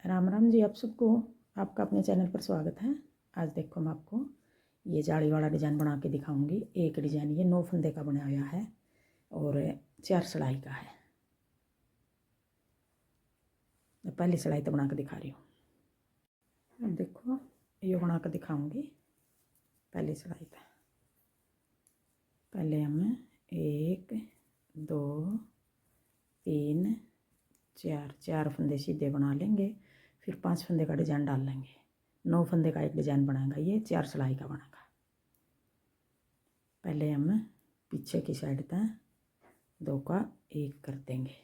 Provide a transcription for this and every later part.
राम राम जी, आप सबको आपका अपने चैनल पर स्वागत है। आज देखो मैं आपको ये जाली वाला डिज़ाइन बना के दिखाऊंगी। एक डिज़ाइन ये 9 फंदे का बनाया है और 4 सिलाई का है। पहली सिलाई तो बना के दिखा रही हूँ। अब देखो ये बना कर दिखाऊंगी। पहली सिलाई पे पहले हम 1 2 3 4 फंदे सीधे बना लेंगे, फिर 5 फंदे का डिज़ाइन डाल लेंगे। 9 फंदे का एक डिज़ाइन बनाएगा, ये 4 सिलाई का बनेगा। पहले हम पीछे की साइड तक 2 का 1 कर देंगे,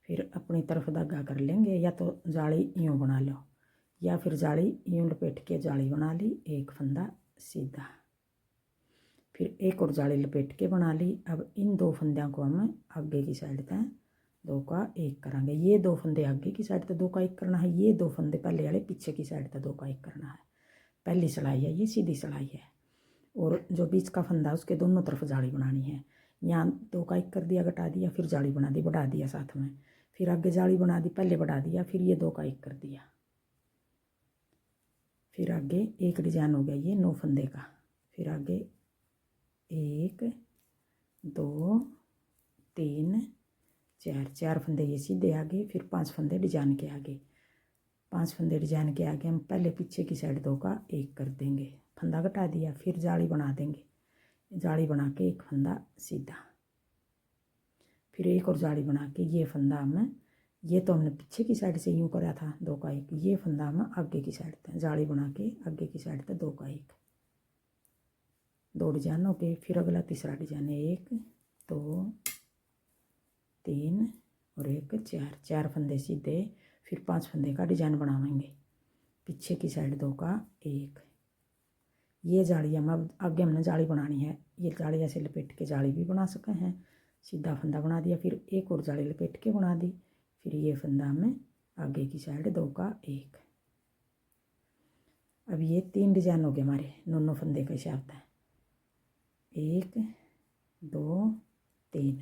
फिर अपनी तरफ धागा कर लेंगे। या तो जाली यूँ बना लो या फिर जाली यूँ लपेट के जाली बना ली, एक फंदा सीधा, फिर एक और जाली लपेट के बना ली। अब इन 2 फंदों को हम आगे की साइड तक 2 का 1 करेंगे। ये 2 फंदे आगे की साइड तक 2 का 1 करना है, ये 2 फंदे पहले वाले पीछे की साइड तक 2 का 1 करना है। पहली सिलाई है, ये सीधी सिलाई है और जो बीच का फंदा है उसके दोनों तरफ जाली बनानी है। यहाँ 2 का 1 कर दिया, घटा दिया, फिर जाली बना दी, बढ़ा दिया साथ में, फिर आगे जाली बना दी, पहले बढ़ा दिया, फिर ये 2 का 1 कर दिया, फिर आगे एक डिजाइन हो गया ये 9 फंदे का। फिर आगे 1 2 3 4 फंदे ये सीधे आगे, फिर 5 फंदे डिजाइन के आगे। 5 फंदे डिजाइन के आगे हम पहले पीछे की साइड 2 का 1 कर देंगे, फंदा घटा दिया, फिर जाली बना देंगे, जाली बना के एक फंदा सीधा, फिर एक और जाली बना के ये फंदा हम, ये तो हमने पीछे की साइड से यूँ करा था 2 का 1, ये फंदा हम आगे की साइड तक जाली बना के आगे की साइड तक 2 का 1, 2 डिजाइन हो गए। फिर अगला तीसरा डिजाइन 1 2 3 और 1 4 फंदे सीधे, फिर 5 फंदे का डिजाइन बनावेंगे, पीछे की साइड 2 का 1। ये जाली हम अब आगे हमने जाली बनानी है, ये जाली ऐसे लपेट के जाली भी बना सके हैं, सीधा फंदा बना दिया, फिर एक और जाली लपेट के बना दी, फिर ये फंदा हमें आगे की साइड 2 का 1। अब ये 3 डिजाइन हो गए हमारे 9 फंदे के हिसाब से, 1 2 3।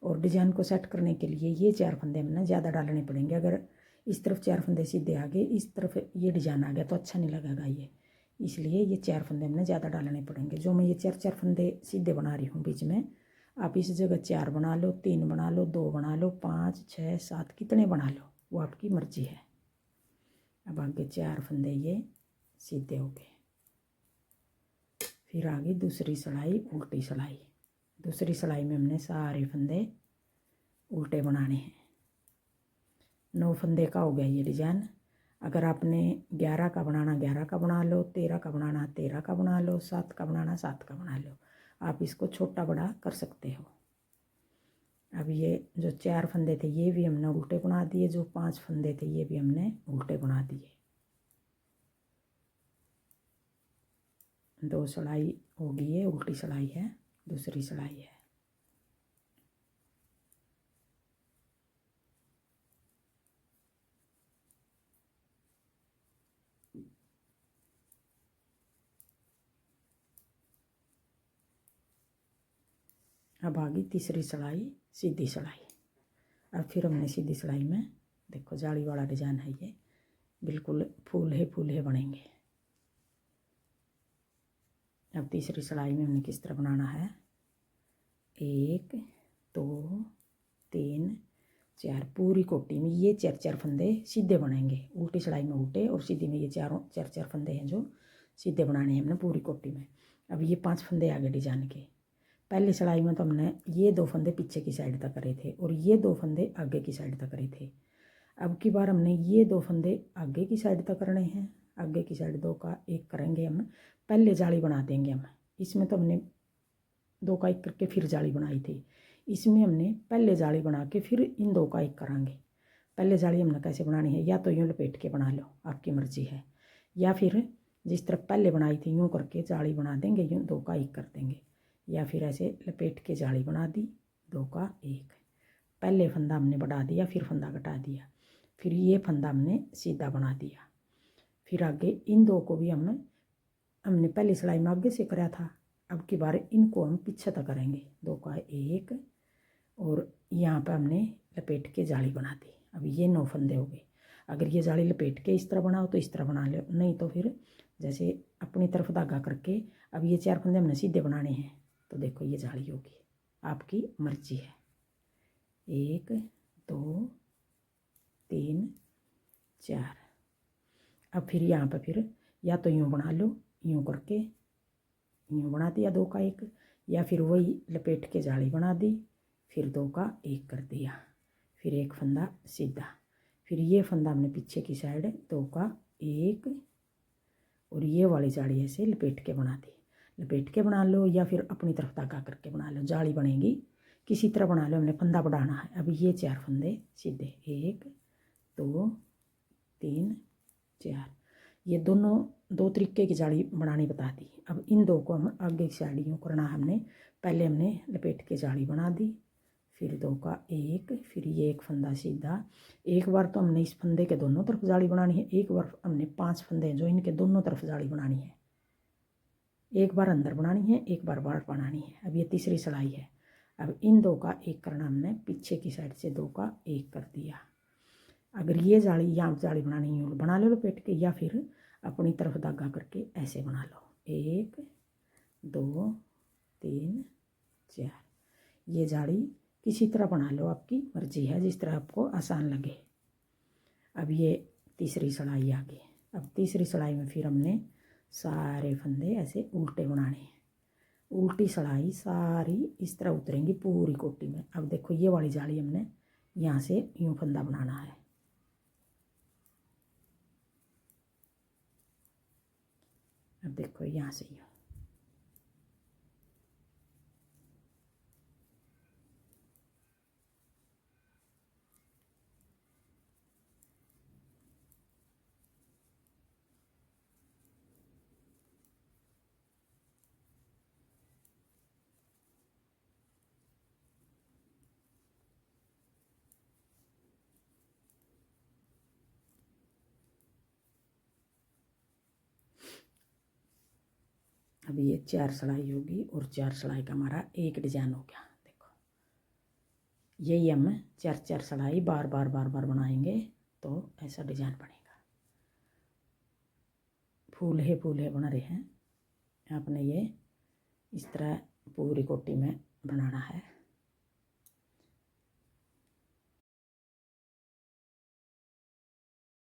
और डिजाइन को सेट करने के लिए ये 4 फंदे हमने ज़्यादा डालने पड़ेंगे। अगर इस तरफ 4 फंदे सीधे आ गए, इस तरफ ये डिजाइन आ गया तो अच्छा नहीं लगेगा ये, इसलिए ये 4 फंदे हमने ज़्यादा डालने पड़ेंगे। जो मैं ये 4 फंदे सीधे बना रही हूँ बीच में, आप इस जगह 4 बना लो, 3 बना लो, 2 बना लो, 5 6 7 कितने बना लो, वो आपकी मर्जी है। अब आगे 4 फंदे ये सीधे हो गए, फिर आगे दूसरी सिलाई उल्टी सिलाई। दूसरी सिलाई में हमने सारे फंदे उल्टे बनाने हैं। 9 फंदे का हो गया ये डिजाइन। अगर आपने 11 का बनाना 11 का बना लो, 13 का बनाना 13 का बना लो, 7 का बनाना 7 का बना लो, आप इसको छोटा बड़ा कर सकते हो। अब ये जो 4 फंदे थे ये भी हमने उल्टे बना दिए, जो 5 फंदे थे ये भी हमने उल्टे बना दिए। 2 सिलाई होगी, ये उल्टी सिलाई है, दूसरी सिलाई है। अब आ गई तीसरी सिलाई सीधी सिलाई। अब फिर हमने सीधी सिलाई में देखो जाली वाला डिजाइन है, ये बिल्कुल फूल है बनेंगे। अब तीसरी सिलाई में हमने किस तरह बनाना है, 1 2 3 4 पूरी कोटी में ये 4 फंदे सीधे बनेंगे। उल्टी सिलाई में उल्टे और सीधी में ये 4 फंदे हैं जो सीधे बनाने हैं हमने पूरी कोटी में। अब ये 5 फंदे आगे डिजाइन के। पहली सिलाई में तो हमने ये 2 फंदे पीछे की साइड तक करे थे और ये 2 फंदे आगे की साइड तक करे थे। अब की बार हमने ये 2 फंदे आगे की साइड तक करने हैं, आगे की साइड 2 का 1 करेंगे हम, पहले जाली बना देंगे हम। इसमें तो हमने 2 का 1 करके फिर जाली बनाई थी, इसमें हमने पहले जाली बना के फिर इन 2 का 1 करेंगे। पहले जाली हमने कैसे बनानी है, या तो यूँ लपेट के बना लो, आपकी मर्जी है, या फिर जिस तरह पहले बनाई थी यूँ करके जाली बना देंगे, यूँ 2 का 1 कर देंगे, या फिर ऐसे लपेट के जाली बना दी 2 का 1। पहले फंदा हमने बढ़ा दिया, फिर फंदा घटा दिया, फिर ये फंदा हमने सीधा बना दिया, फिर आगे इन 2 को भी हमने पहली सिलाई में आगे से कराया था। अब की बार इनको हम पीछे तक करेंगे, 2 का 1 और यहाँ पर हमने लपेट के जाली बना दी। अब ये 9 फंदे हो गए। अगर ये जाली लपेट के इस तरह बनाओ तो इस तरह बना लो, नहीं तो फिर जैसे अपनी तरफ धागा करके अब ये 4 फंदे हमने सीधे बनाने हैं। तो देखो ये जाली होगी, आपकी मर्जी है। 1 2 3 4। अब फिर यहाँ पर फिर या तो यूँ बना लो, यूँ करके यूँ बना दिया 2 का 1, या फिर वही लपेट के जाली बना दी, फिर 2 का 1 कर दिया, फिर 1 फंदा सीधा, फिर ये फंदा हमने पीछे की साइड 2 का 1 और ये वाली जाली ऐसे लपेट के बना दी। लपेट के बना लो या फिर अपनी तरफ धागा करके बना लो, जाली बनेगी किसी तरह बना लो, हमने फंदा बढ़ाना है। अब ये 4 फंदे सीधे 1 2 3 4, ये दोनों 2 तरीके की जाली बनानी बता दी। अब इन 2 को हम आगे की साइड यूँ करना है हमने, पहले हमने लपेट के जाली बना दी, फिर 2 का 1, फिर ये 1 फंदा सीधा। एक बार तो हमने इस फंदे के दोनों तरफ जाली बनानी है, एक बार हमने 5 फंदे जो इनके दोनों तरफ जाली बनानी है, एक बार अंदर बनानी है, एक बार बाहर बनानी है। अब ये तीसरी सिलाई है। अब इन 2 का 1 करना हमने, पीछे की साइड से 2 का 1 कर दिया। अगर ये जाली यहाँ जाली बनानी है बना लो लपेट के, या फिर अपनी तरफ धागा करके ऐसे बना लो, 1 2 3 4। ये जाली किसी तरह बना लो, आपकी मर्जी है, जिस तरह आपको आसान लगे। अब ये तीसरी सिलाई आ गई। अब तीसरी सिलाई में फिर हमने सारे फंदे ऐसे उल्टे बनाने हैं, उल्टी सिलाई सारी इस तरह उतरेंगी पूरी कोटी में। अब देखो ये वाली जाली हमने यहाँ से यूँ फंदा बनाना है। अब देखो यहाँ से यूँ, अब ये 4 सिलाई होगी और 4 सिलाई का हमारा एक डिजाइन हो गया। देखो यही हम 4 सिलाई बार बार बनाएंगे तो ऐसा डिजाइन बनेगा। फूल बना रहे हैं, आपने ये इस तरह पूरी कोटी में बनाना है।